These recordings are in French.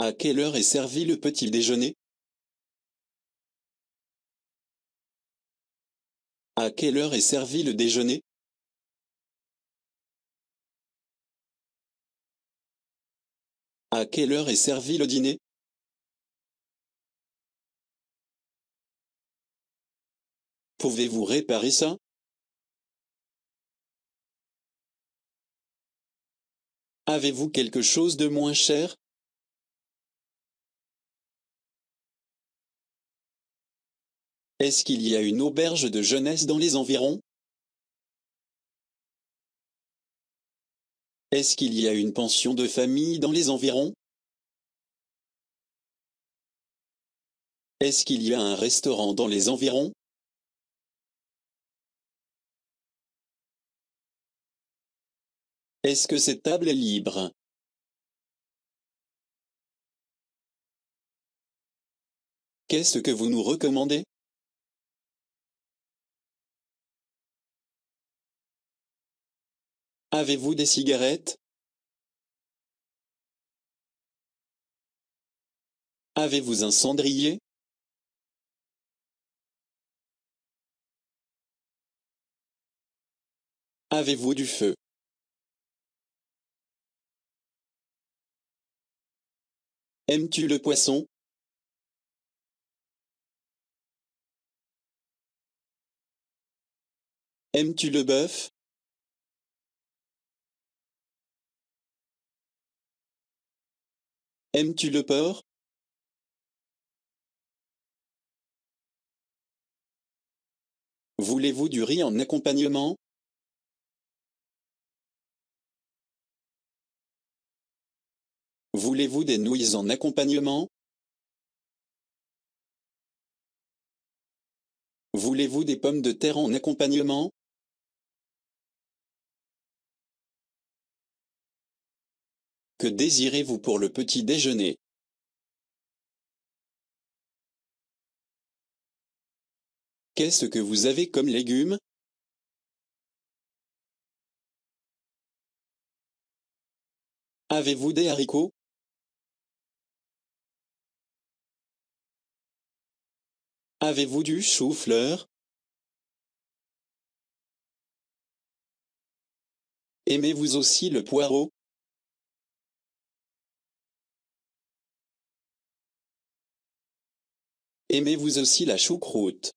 À quelle heure est servi le petit déjeuner? À quelle heure est servi le déjeuner? À quelle heure est servi le dîner? Pouvez-vous réparer ça? Avez-vous quelque chose de moins cher? Est-ce qu'il y a une auberge de jeunesse dans les environs? Est-ce qu'il y a une pension de famille dans les environs? Est-ce qu'il y a un restaurant dans les environs? Est-ce que cette table est libre? Qu'est-ce que vous nous recommandez? Avez-vous des cigarettes? Avez-vous un cendrier? Avez-vous du feu? Aimes-tu le poisson? Aimes-tu le bœuf? Aimes-tu le porc? Voulez-vous du riz en accompagnement? Voulez-vous des nouilles en accompagnement? Voulez-vous des pommes de terre en accompagnement? Que désirez-vous pour le petit déjeuner? Qu'est-ce que vous avez comme légumes? Avez-vous des haricots? Avez-vous du chou-fleur? Aimez-vous aussi le poireau? Aimez-vous aussi la choucroute?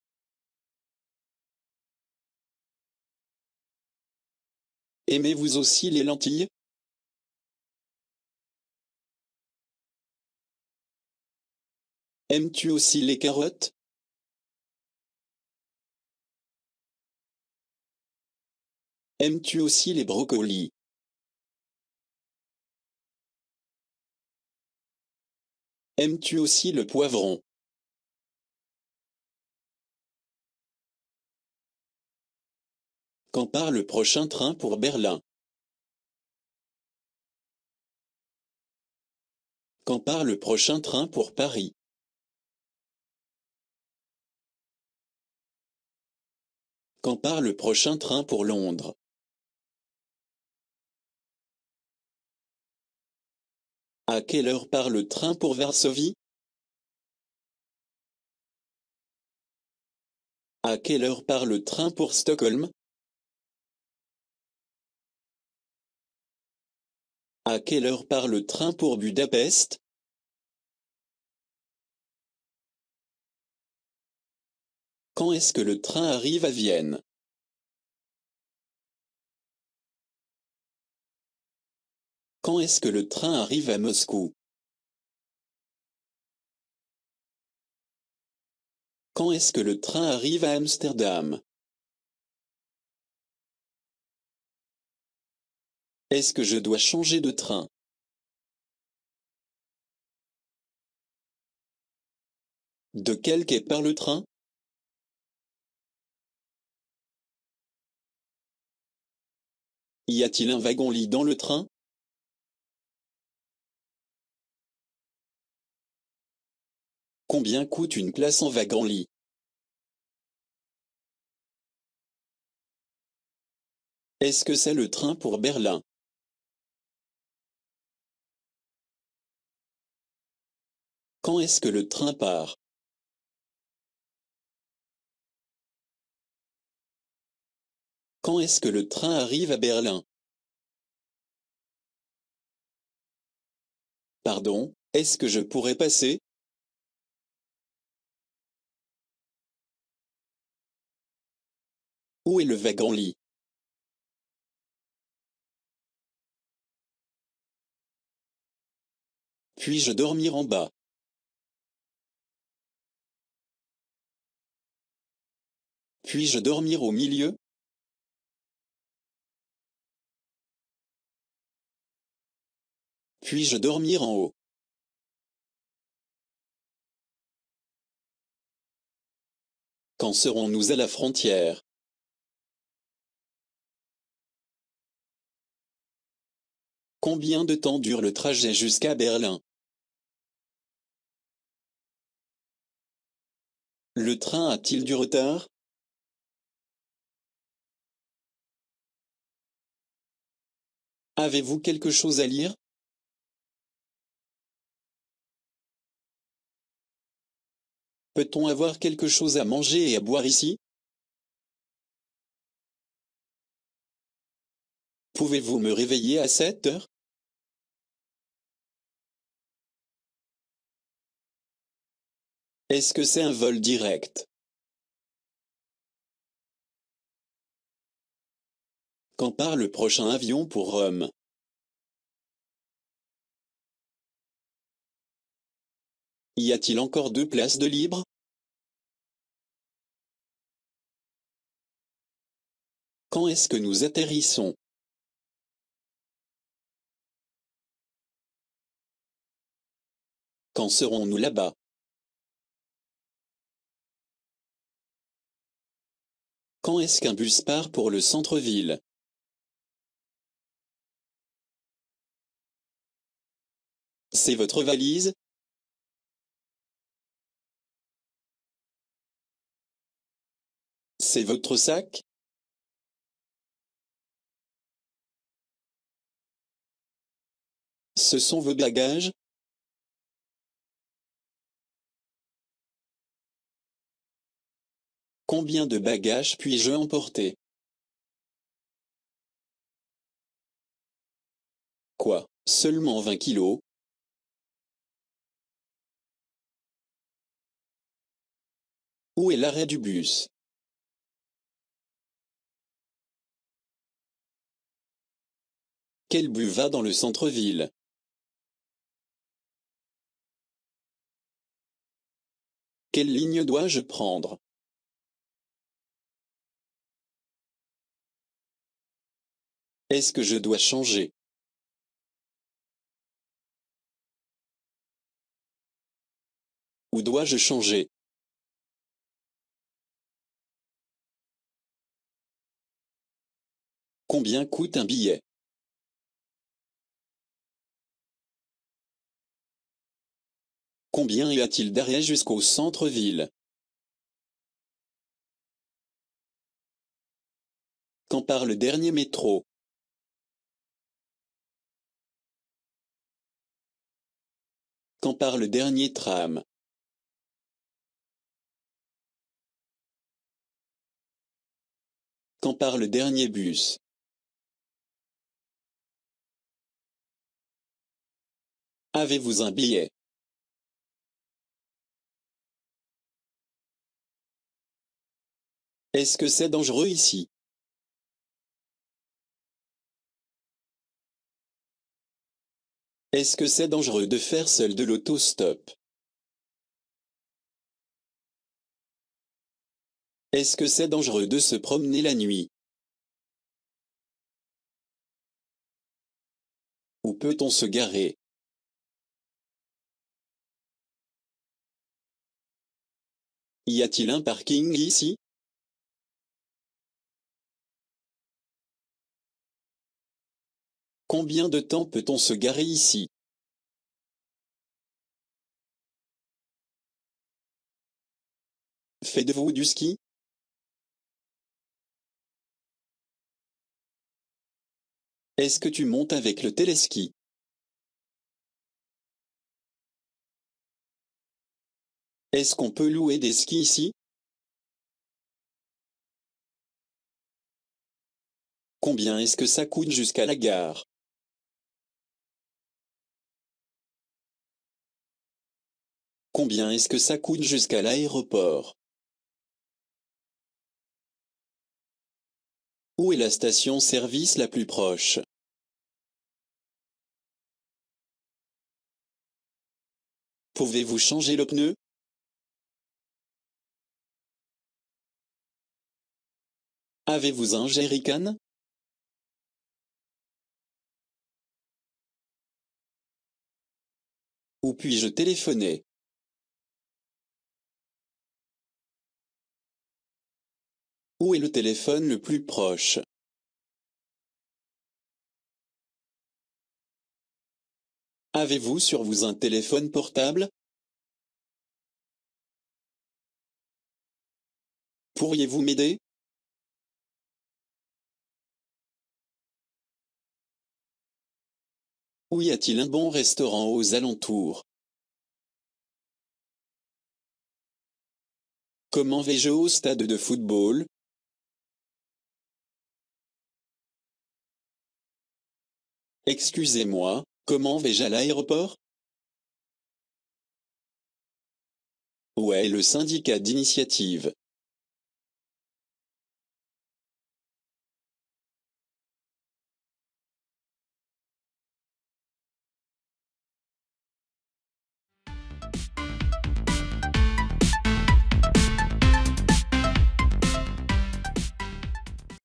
Aimez-vous aussi les lentilles? Aimes-tu aussi les carottes? Aimes-tu aussi les brocolis? Aimes-tu aussi le poivron? Quand part le prochain train pour Berlin? Quand part le prochain train pour Paris? Quand part le prochain train pour Londres? À quelle heure part le train pour Varsovie? À quelle heure part le train pour Stockholm? À quelle heure part le train pour Budapest? Quand est-ce que le train arrive à Vienne? Quand est-ce que le train arrive à Moscou? Quand est-ce que le train arrive à Amsterdam? Est-ce que je dois changer de train? De quel quai part le train? Y a-t-il un wagon-lit dans le train? Combien coûte une place en wagon-lit? Est-ce que c'est le train pour Berlin? Quand est-ce que le train part? Quand est-ce que le train arrive à Berlin? Pardon, est-ce que je pourrais passer? Où est le wagon-lit? Puis-je dormir en bas? Puis-je dormir au milieu? Puis-je dormir en haut? Quand serons-nous à la frontière? Combien de temps dure le trajet jusqu'à Berlin? Le train a-t-il du retard? Avez-vous quelque chose à lire? Peut-on avoir quelque chose à manger et à boire ici? Pouvez-vous me réveiller à 7 heures? Est-ce que c'est un vol direct? Quand part le prochain avion pour Rome? Y a-t-il encore 2 places de libres? Quand est-ce que nous atterrissons? Quand serons-nous là-bas? Quand est-ce qu'un bus part pour le centre-ville? C'est votre valise? C'est votre sac? Ce sont vos bagages? Combien de bagages puis-je emporter? Quoi, seulement 20 kilos? Où est l'arrêt du bus? Quel bus va dans le centre-ville? Quelle ligne dois-je prendre? Est-ce que je dois changer? Où dois-je changer? Combien coûte un billet? Combien y a-t-il d'arrêts jusqu'au centre-ville? Quand part le dernier métro? Quand part le dernier tram? Quand part le dernier bus? Avez-vous un billet? Est-ce que c'est dangereux ici? Est-ce que c'est dangereux de faire seul de l'autostop? Est-ce que c'est dangereux de se promener la nuit? Où peut-on se garer? Y a-t-il un parking ici? Combien de temps peut-on se garer ici? Faites-vous du ski? Est-ce que tu montes avec le téléski? Est-ce qu'on peut louer des skis ici? Combien est-ce que ça coûte jusqu'à la gare? Combien est-ce que ça coûte jusqu'à l'aéroport? Où est la station-service la plus proche? Pouvez-vous changer le pneu? Avez-vous un jerrycan? Où puis-je téléphoner? Où est le téléphone le plus proche? Avez-vous sur vous un téléphone portable? Pourriez-vous m'aider? Où y a-t-il un bon restaurant aux alentours? Comment vais-je au stade de football? Excusez-moi, comment vais-je à l'aéroport? Où est le syndicat d'initiative?